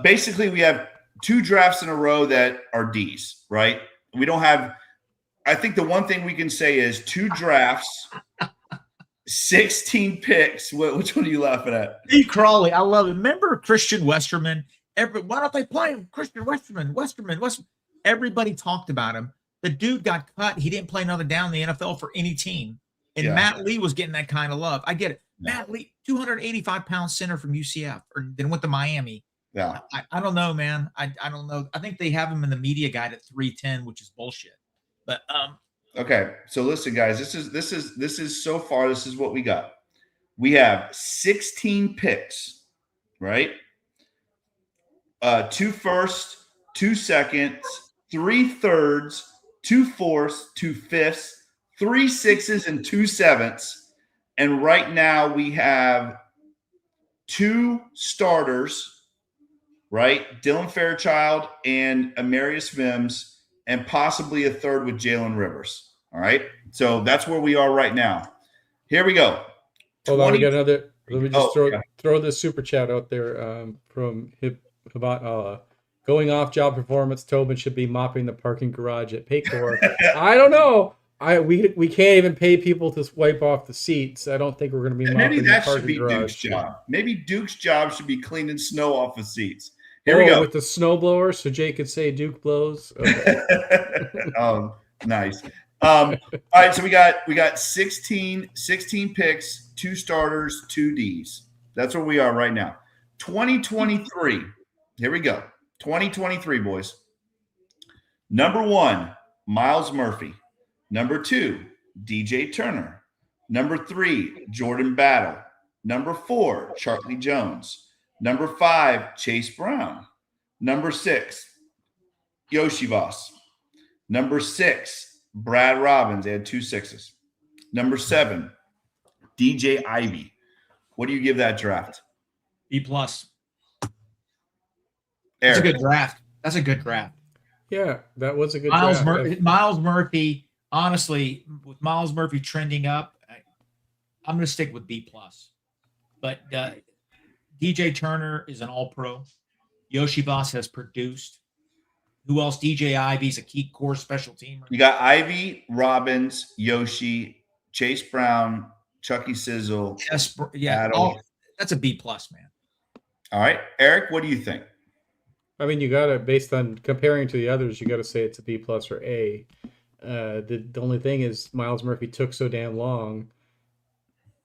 basically we have 2 drafts in a row that are Ds, right? We don't have – I think the one thing we can say is 2 drafts, 16 picks. Which one are you laughing at? Lee Crawley. I love it. Remember Christian Westerman? Why don't they play him? Christian Westerman. Everybody talked about him. The dude got cut. He didn't play another down in the NFL for any team. And Matt Lee was getting that kind of love. I get it. Matt Lee, 285-pound center from UCF, then went to Miami. Yeah. I don't know, man. I don't know. I think they have him in the media guide at 310, which is bullshit. But Okay. So listen, guys, this is so far, this is what we got. We have 16 picks, right? 2 firsts, 2 seconds, 3 thirds, 2 fourths, 2 fifths, 3 sixes, and 2 sevenths. And right now we have 2 starters, right? Dylan Fairchild and Amarius Mims, and possibly a third with Jalen Rivers. All right. So that's where we are right now. Here we go. Hold on, we got another. Let me just yeah. throw the super chat out there from Hibat. Going off job performance, Tobin should be mopping the parking garage at Paycor. I don't know. We can't even pay people to wipe off the seats. I don't think we're going to be mopping Maybe that the should be parking Duke's garage. job. Maybe Duke's job should be cleaning snow off the seats. Here we go with the snow blower, so Jay could say Duke blows. Okay. Nice. All right, so we got 16 picks, 2 starters, 2 Ds. That's where we are right now. 2023. Here we go. 2023, boys. Number 1, Miles Murphy. Number 2, DJ Turner. Number 3, Jordan Battle. Number 4, Charlie Jones. Number 5, Chase Brown. Number 6, Yoshi Voss. Number 6, Brad Robbins. They had 2 sixes. Number 7, DJ Ivy. What do you give that draft? B plus. Eric. That's a good draft. That's a good draft. Yeah, that was a good draft. Miles Murphy, honestly, with Miles Murphy trending up, I'm going to stick with B plus. But DJ Turner is an all-pro. Yoshi Voss has produced. Who else? DJ Ivy's a key core special teamer. You got Ivy, Robbins, Yoshi, Chase Brown, Chucky Sizzle. That's a B plus, man. All right. Eric, what do you think? I mean, you got to, based on comparing to the others, you got to say it's a B plus or A. The only thing is Miles Murphy took so damn long.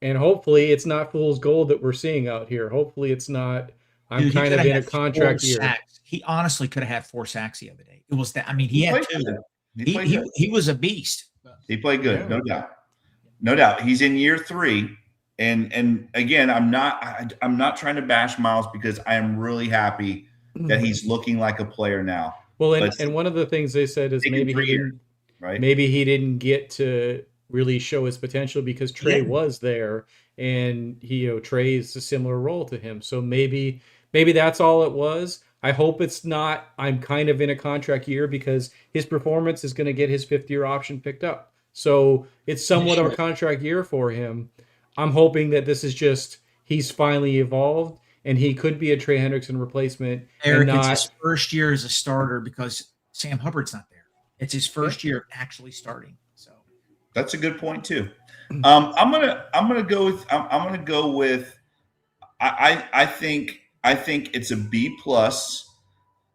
And hopefully it's not fool's gold that we're seeing out here. Hopefully it's not, I'm kind of in a contract year. Sacks. He honestly could have had 4 sacks the other day. It was that. I mean, he had 2. He was a beast. He played good, no doubt. He's in year 3, and again, I'm not trying to bash Miles because I am really happy that he's looking like a player now. Well, and one of the things they said is maybe he didn't get to really show his potential because Trey was there, and Trey's a similar role to him. So maybe that's all it was. I hope it's not, I'm kind of in a contract year, because his performance is going to get his 5th-year option picked up. So it's somewhat of a contract year for him. I'm hoping that this is just, he's finally evolved and he could be a Trey Hendrickson replacement. Eric, it's his first year as a starter because Sam Hubbard's not there. It's his first year actually starting. So that's a good point too. I'm gonna go with I think it's a B plus,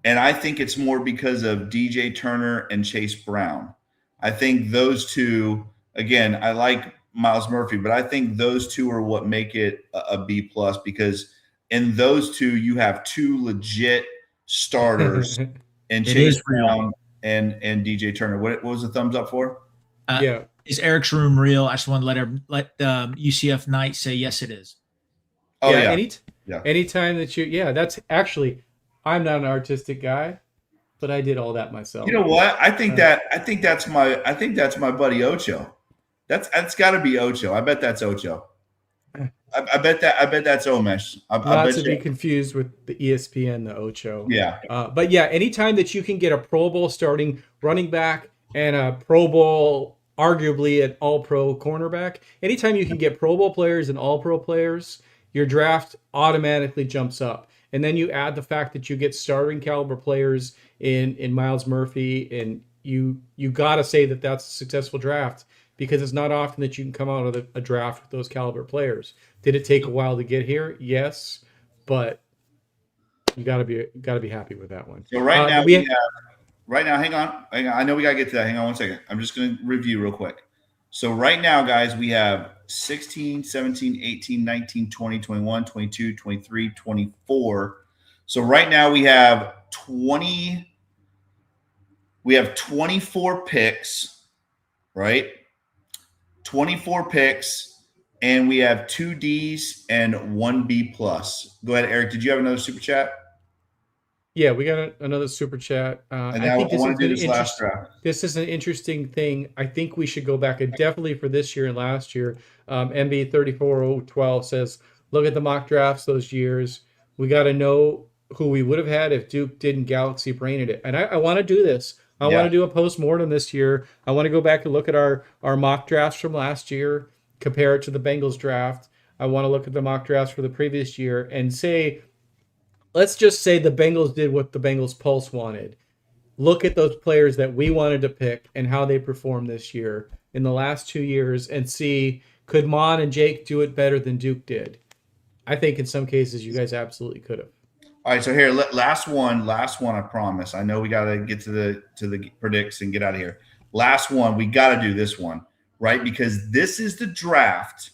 and I think it's more because of DJ Turner and Chase Brown. I think those two, again, I like Miles Murphy, but I think those two are what make it a B plus, because in those two you have 2 legit starters and Chase Brown and DJ Turner. What was the thumbs up for? Is Eric's room real? I just want to let UCF Knight say yes, it is. Oh yeah. Anytime that that's actually, I'm not an artistic guy, but I did all that myself. You know what? I think that's my buddy Ocho. That's got to be Ocho. I bet that's Ocho. I bet that's Omesh. Not to be confused with the ESPN, the Ocho. Yeah. But yeah, anytime that you can get a Pro Bowl starting running back and a Pro Bowl, arguably an All-Pro cornerback, anytime you can get Pro Bowl players and All-Pro players, your draft automatically jumps up. And then you add the fact that you get starting caliber players in Miles Murphy, and you got to say that that's a successful draft, because it's not often that you can come out of a draft with those caliber players. Did it take a while to get here? Yes, but you got to be happy with that one. So right now, hang on. I know we got to get to that. Hang on one second. I'm just going to review real quick. So right now, guys, we have 16, 17, 18, 19, 20, 21, 22, 23, 24. So right now we have 24 picks, right? 24 picks, and we have 2 Ds and 1 B plus. Go ahead, Eric. Did you have another super chat? Yeah, we got another super chat. And I now think I this want is to an do this last draft. This is an interesting thing. I think we should go back and definitely for this year and last year. MB 34012 says, look at the mock drafts those years. We got to know who we would have had if Duke didn't Galaxy brained it. And I want to do this. I want to do a post-mortem this year. I want to go back and look at our mock drafts from last year, compare it to the Bengals draft. I want to look at the mock drafts for the previous year and say, let's just say the Bengals did what the Bengals Pulse wanted. Look at those players that we wanted to pick and how they performed this year in the last 2 years and see, could Mon and Jake do it better than Duke did? I think in some cases you guys absolutely could have. All right, so here, last one. I promise. I know we got to get to the predicts and get out of here. Last one, we got to do this one, right? Because this is the draft.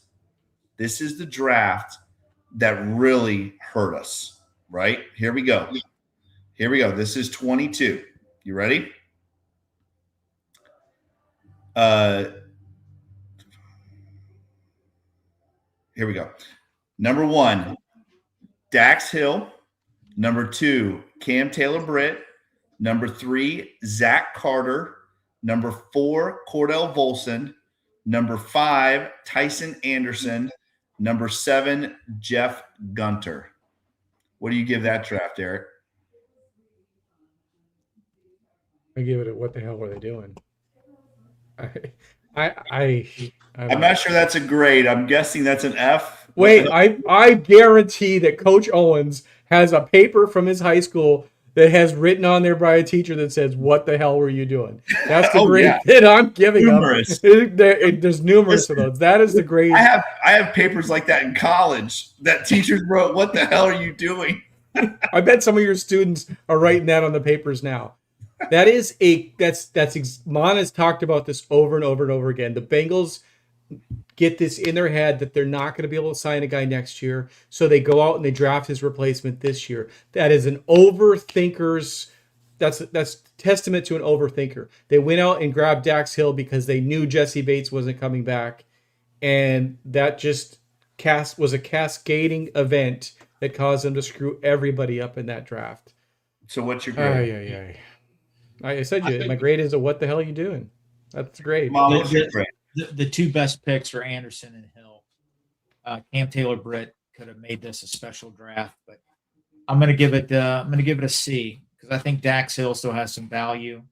This is the draft that really hurt us, right? Here we go. This is 22. You ready? Here we go. Number 1, Dax Hill. Number 2, Cam Taylor-Britt. Number 3, Zach Carter. Number 4, Cordell Volson. Number 5, Tyson Anderson. Number 7, Jeff Gunter. What do you give that draft, Eric? I give it a what the hell were they doing? I'm not sure that's a grade. I'm guessing that's an F. Wait, I guarantee that Coach Owens has a paper from his high school that has written on there by a teacher that says, "What the hell were you doing?" That's the grade that I'm giving numerous. There's numerous of those. That is the grade. I have papers like that in college that teachers wrote, "What the hell are you doing?" I bet some of your students are writing that on the papers now. Mon has talked about this over and over and over again. The Bengals get this in their head that they're not going to be able to sign a guy next year, so they go out and they draft his replacement this year. That is an overthinker's. That's testament to an overthinker. They went out and grabbed Dax Hill because they knew Jesse Bates wasn't coming back, and that just was a cascading event that caused them to screw everybody up in that draft. So what's your grade? I said my grade is a what the hell are you doing? That's great. Mom, what's your grade? The 2 best picks are Anderson and Hill. Cam Taylor-Britt could have made this a special draft, but I'm going to give it a C because I think Dax Hill still has some value.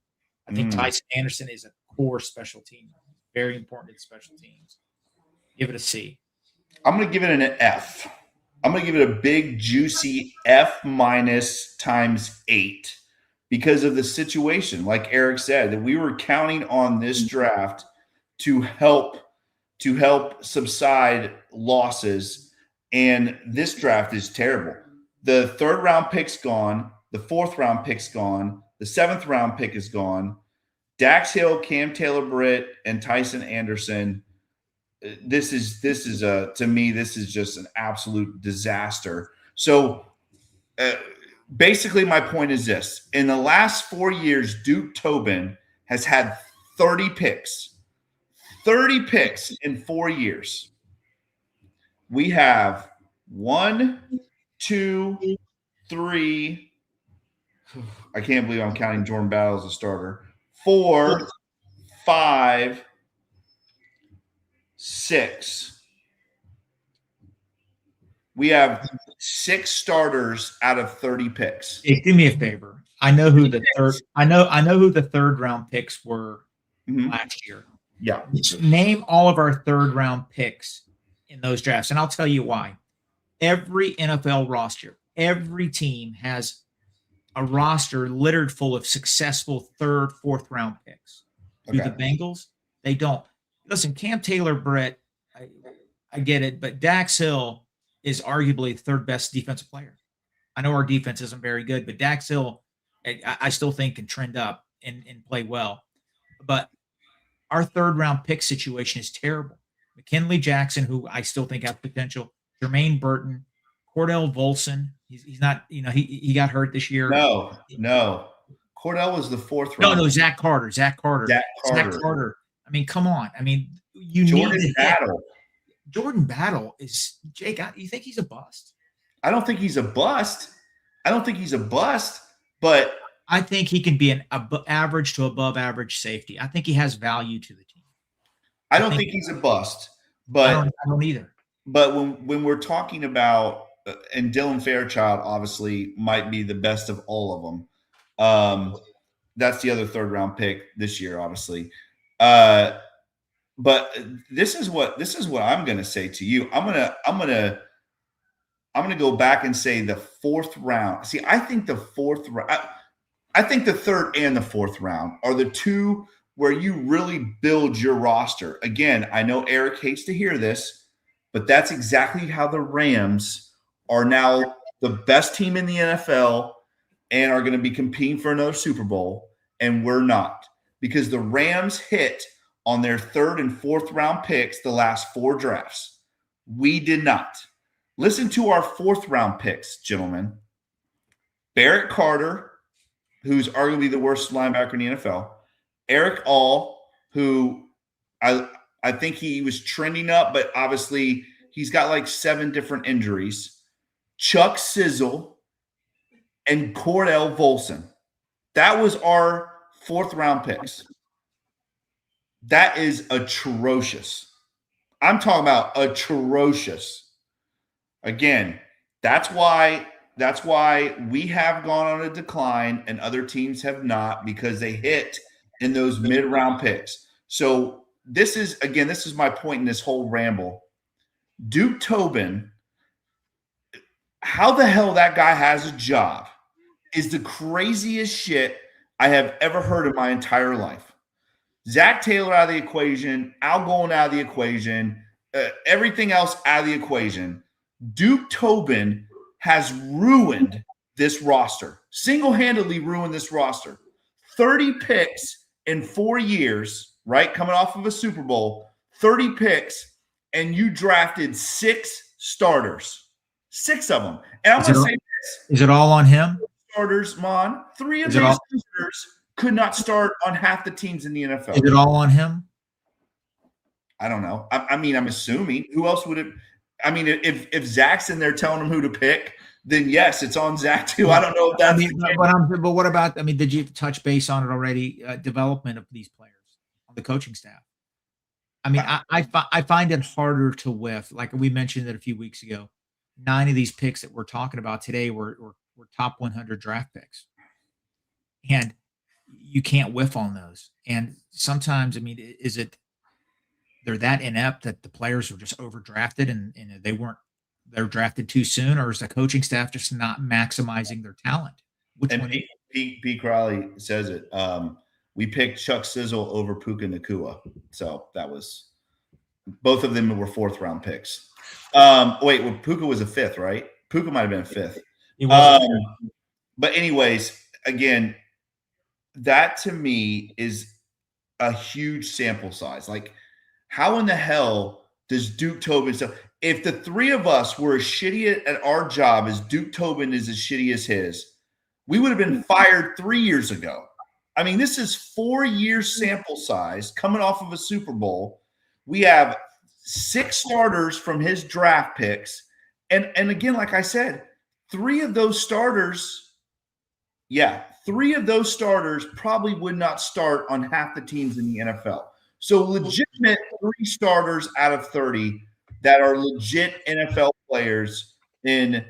I think Tyson Anderson is a core special team, very important to special teams. Give it a C. I'm going to give it an F. I'm going to give it a big juicy F- times 8 because of the situation. Like Eric said, that we were counting on this draft to help subside losses, and this draft is terrible. The 3rd round pick's gone, the 4th round pick's gone, the 7th round pick is gone. Dax Hill, Cam Taylor-Britt, and Tyson Anderson. This is to me, this is just an absolute disaster. So basically my point is this: in the last 4 years, Duke Tobin has had 30 picks. 30 picks in 4 years. We have 1, 2, 3. I can't believe I'm counting Jordan Battle as a starter. 4, 5, 6. We have 6 starters out of 30 picks. Hey, do me a favor. I know who the third round picks were last year. Yeah. Name all of our 3rd round picks in those drafts, and I'll tell you why. Every NFL roster, every team has a roster littered full of successful 3rd, 4th round picks. Okay. Do the Bengals? They don't. Listen, Cam Taylor-Britt, I get it, but Dax Hill is arguably the 3rd best defensive player. I know our defense isn't very good, but Dax Hill, I still think can trend up and play well. But our 3rd round pick situation is terrible. McKinley Jackson, who I still think has potential, Jermaine Burton, Cordell Volson, He's not. He got hurt this year. No. Cordell was the 4th No, round. no, Zach Carter. Zach Carter. I mean, come on. I mean, you Jordan need to Battle. Jordan Battle is Jake. You think he's a bust? I don't think he's a bust. But I think he can be an average to above average safety. I think he has value to the team. I don't think he's a bust. But I don't either. But when we're talking about, and Dylan Fairchild obviously might be the best of all of them. That's the other 3rd round pick this year, obviously. But this is what I'm going to say to you. I'm going to go back and say the 4th round. See, I think the 4th round. I think the 3rd and the 4th round are the two where you really build your roster. Again, I know Eric hates to hear this, but that's exactly how the Rams are now the best team in the NFL and are going to be competing for another Super Bowl, and we're not. Because the Rams hit on their 3rd and 4th round picks the last 4 drafts. We did not. Listen to our 4th round picks, gentlemen. Barrett Carter, who's arguably the worst linebacker in the NFL. Eric All, who I think he was trending up, but obviously he's got like 7 different injuries. Chuck Sizzle and Cordell Volson. That was our 4th round picks. That is atrocious. I'm talking about atrocious. Again, that's why we have gone on a decline and other teams have not, because they hit in those mid-round picks. So this is my point in this whole ramble. Duke Tobin, how the hell that guy has a job is the craziest shit I have ever heard in my entire life. Zac Taylor out of the equation, Al Golden out of the equation, everything else out of the equation. Duke Tobin has ruined this roster, single-handedly ruined this roster. 30 picks in 4 years, right? Coming off of a Super Bowl, 30 picks, and you drafted 6 starters, 6 of them. And I'm going to say this. Is it all on him? Starters, Mon. 3 of these starters could not start on half the teams in the NFL. Is it all on him? I don't know. I mean, I'm assuming. Who else would it? I mean, if Zach's in there telling him who to pick, then yes, it's on Zach too. I don't know if that's. But what about? I mean, did you touch base on it already? Development of these players on the coaching staff. I mean, I find it harder to whiff. Like we mentioned it a few weeks ago. 9 of these picks that we're talking about today were top 100 draft picks, and you can't whiff on those. And sometimes, I mean, is it they're that inept that the players were just overdrafted and they're drafted too soon, or is the coaching staff just not maximizing their talent? Pete Crowley says it. We picked Chuck Sizzle over Puka Nacua. So that was both of them were 4th round picks. Puka was a 5th, right? Puka might have been a 5th. But anyways, again, that to me is a huge sample size. Like, how in the hell does Duke Tobin stuff? If the 3 of us were as shitty at our job as Duke Tobin is as shitty as his, we would have been fired 3 years ago. I mean, this is 4 years sample size coming off of a Super Bowl. We have 6 starters from his draft picks. And again, like I said, 3 of those starters probably would not start on half the teams in the NFL. So legitimate 3 starters out of 30 that are legit NFL players and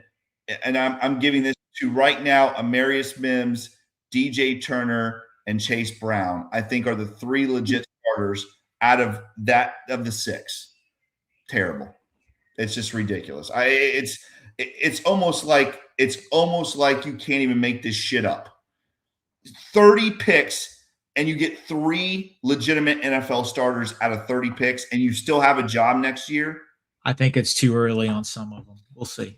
I'm giving this to right now, Amarius Mims, DJ Turner, and Chase Brown, I think are the 3 legit starters out of the 6. Terrible. It's just ridiculous. It's almost like you can't even make this shit up. 30 picks and you get 3 legitimate NFL starters out of 30 picks and you still have a job next year. I think it's too early on some of them. We'll see.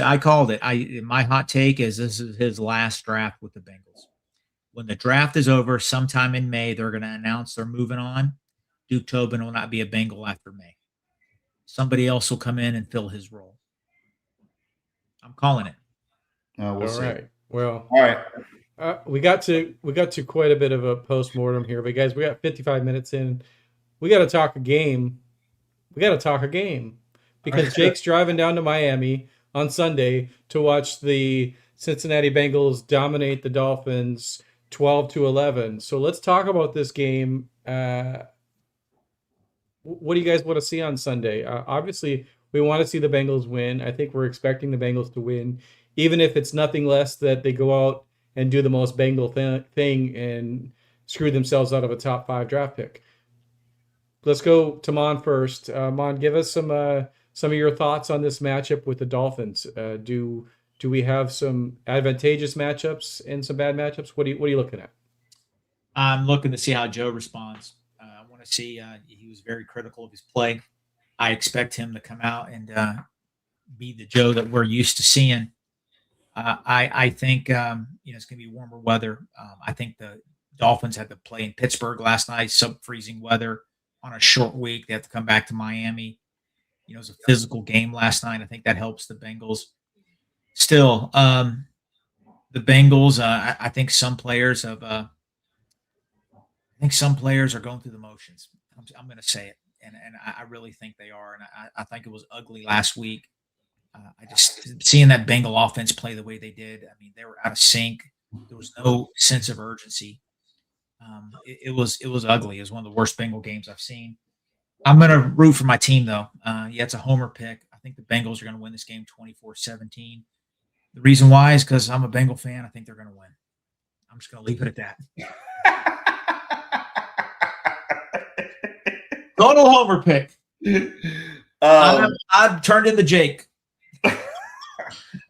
I called it. My hot take is this is his last draft with the Bengals. When the draft is over, sometime in May, they're going to announce they're moving on. Duke Tobin will not be a Bengal after May. Somebody else will come in and fill his role. I'm calling it. We'll see. All right. Well, All right. we got to quite a bit of a post-mortem here, but guys, we got 55 minutes in. We got to talk a game. Because Jake's driving down to Miami on Sunday to watch the Cincinnati Bengals dominate the Dolphins 12-11. So let's talk about this game. What do you guys want to see on Sunday? Obviously, we want to see the Bengals win. I think we're expecting the Bengals to win, even if it's nothing less that they go out and do the most Bengal thing and screw themselves out of a top 5 draft pick. Let's go to Mon first. Mon, give us some of your thoughts on this matchup with the Dolphins. Do we have some advantageous matchups and some bad matchups? What are you looking at? I'm looking to see how Joe responds. I want to see. He was very critical of his play. I expect him to come out and be the Joe that we're used to seeing. I think it's going to be warmer weather. I think the Dolphins had to play in Pittsburgh last night, sub-freezing weather on a short week. They have to come back to Miami. It was a physical game last night. I think that helps the Bengals. Still, the Bengals. I think some players have. I think some players are going through the motions. I'm going to say it, and I really think they are. And I think it was ugly last week. I just seeing that Bengal offense play the way they did. I mean, they were out of sync. There was no sense of urgency. It was ugly. It was one of the worst Bengal games I've seen. I'm going to root for my team, though. It's a homer pick. I think the Bengals are going to win this game 24-17. The reason why is because I'm a Bengal fan. I think they're going to win. I'm just going to leave it at that. Total homer pick. I've turned into Jake.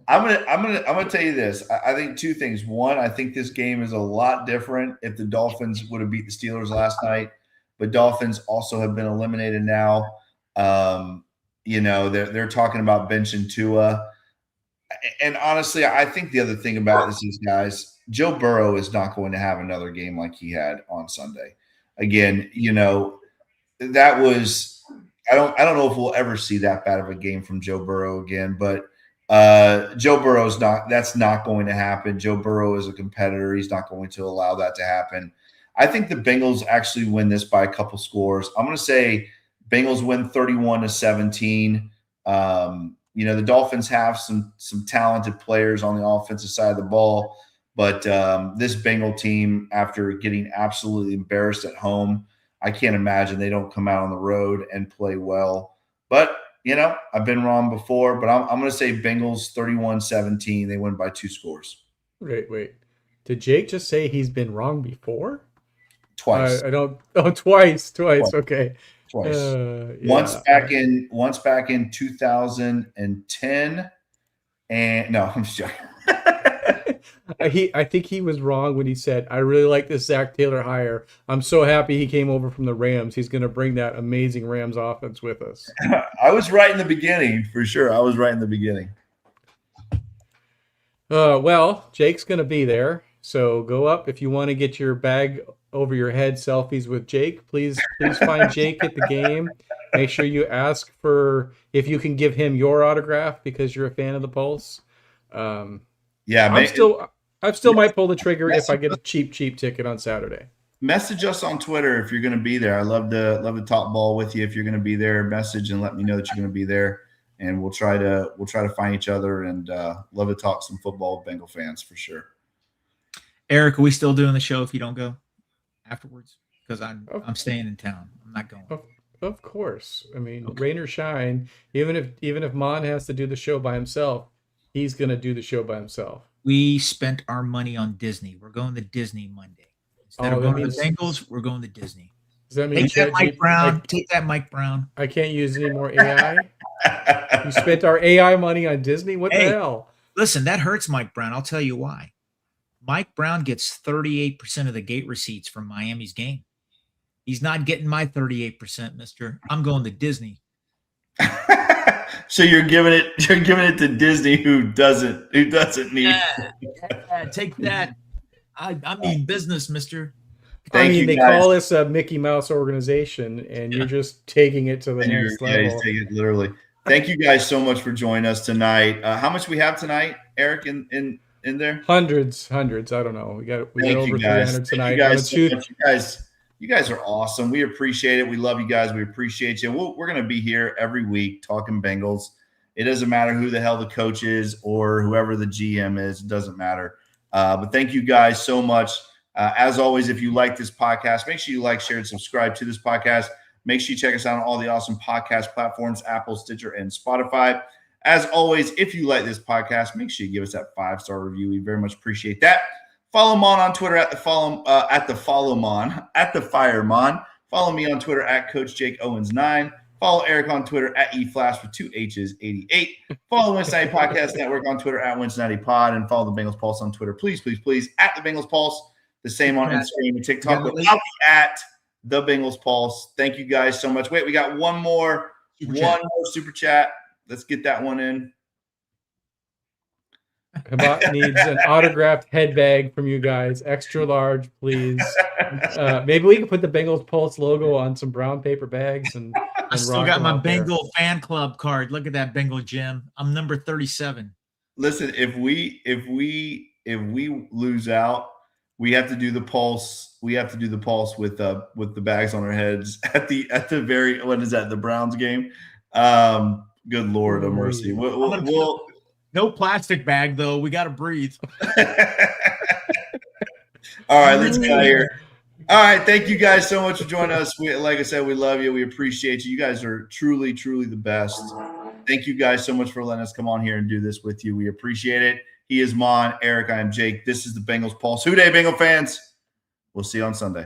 I'm gonna tell you this. I think two things. One, I think this game is a lot different if the Dolphins would have beat the Steelers last night, but Dolphins also have been eliminated now. They're talking about benching Tua, and honestly, I think the other thing about this is, guys, Joe Burrow is not going to have another game like he had on Sunday. Again, that was I don't know if we'll ever see that bad of a game from Joe Burrow again, but Joe Burrow's that's not going to happen. Joe Burrow is a competitor. He's not going to allow that to happen. I think the Bengals actually win this by a couple scores. I'm going to say Bengals win 31-17. The Dolphins have some talented players on the offensive side of the ball, but this Bengal team, after getting absolutely embarrassed at home, I can't imagine they don't come out on the road and play well. But I've been wrong before, but I'm going to say Bengals 31-17. They win by 2 scores. Wait. Did Jake just say he's been wrong before? Twice. I don't. Oh, twice. Okay. Twice. Yeah. Once back in 2010, and no, I'm just joking. I think he was wrong when he said, "I really like this Zac Taylor hire. I'm so happy he came over from the Rams. He's going to bring that amazing Rams offense with us." I was right in the beginning, for sure. I was right in the beginning. Well, Jake's going to be there, so go up if you want to get your bag over your head selfies with Jake. Please find Jake at the game. Make sure you ask for if you can give him your autograph because you're a fan of the Pulse. I still might pull the trigger if I get a cheap ticket on Saturday. Message us on Twitter if you're going to be there. I love to talk ball with you if you're going to be there. Message and let me know that you're going to be there, and we'll try to find each other and love to talk some football with Bengal fans for sure. Eric, are we still doing the show if you don't go afterwards? Because I'm staying in town. I'm not going. Of course. I mean, okay. Rain or shine, even if Mon has to do the show by himself, he's going to do the show by himself. We spent our money on Disney. We're going to Disney Monday. Instead of going to the Bengals, we're going to Disney. Does that mean take that, Mike Brown? I can't use any more AI? You spent our AI money on Disney? What the hell? Listen, that hurts Mike Brown. I'll tell you why. Mike Brown gets 38% of the gate receipts from Miami's game. He's not getting my 38%, mister. I'm going to Disney. So you're giving it to Disney, who doesn't need. Take that. I mean business, mister. They call this a Mickey Mouse organization, and you're just taking it to the next level. Yeah, he's taking it literally. Thank you guys so much for joining us tonight. How much we have tonight, Eric, in there? Hundreds. I don't know. We got over 300 tonight. Thank you guys so much. You guys are awesome. We appreciate it. We love you guys. We appreciate you. We're going to be here every week talking Bengals. It doesn't matter who the hell the coach is or whoever the GM is. It doesn't matter. But thank you guys so much. As always, if you like this podcast, make sure you like, share, and subscribe to this podcast. Make sure you check us out on all the awesome podcast platforms, Apple, Stitcher, and Spotify. As always, if you like this podcast, make sure you give us that 5-star review. We very much appreciate that. Follow Mon on Twitter at the Firemon. Follow me on Twitter at Coach Jake Owens 9. Follow Eric on Twitter at eFlash with 2 H's 88. Follow the Cincinnati Podcast Network on Twitter at Cincinnati Pod, and follow the Bengals Pulse on Twitter. Please at the Bengals Pulse. The same on Instagram and TikTok. Without the at the Bengals Pulse. Thank you guys so much. Wait, we got one more super chat. Let's get that one in. Habat needs an autographed head bag from you guys, extra large, please. Maybe we can put the Bengals Pulse logo on some brown paper bags. And I still got my Bengal fan club card. Look at that Bengal Jim. I'm number 37. Listen, if we lose out, we have to do the Pulse. We have to do the Pulse with the bags on our heads at the very, what is that, the Browns game? Good Lord of mercy. We'll no plastic bag though. We got to breathe. All right, let's get out of here. All right, thank you guys so much for joining us. Like I said, we love you. We appreciate you. You guys are truly, truly the best. Thank you guys so much for letting us come on here and do this with you. We appreciate it. He is Mon, Eric, I am Jake. This is the Bengals Pulse. Who day, Bengal fans? We'll see you on Sunday.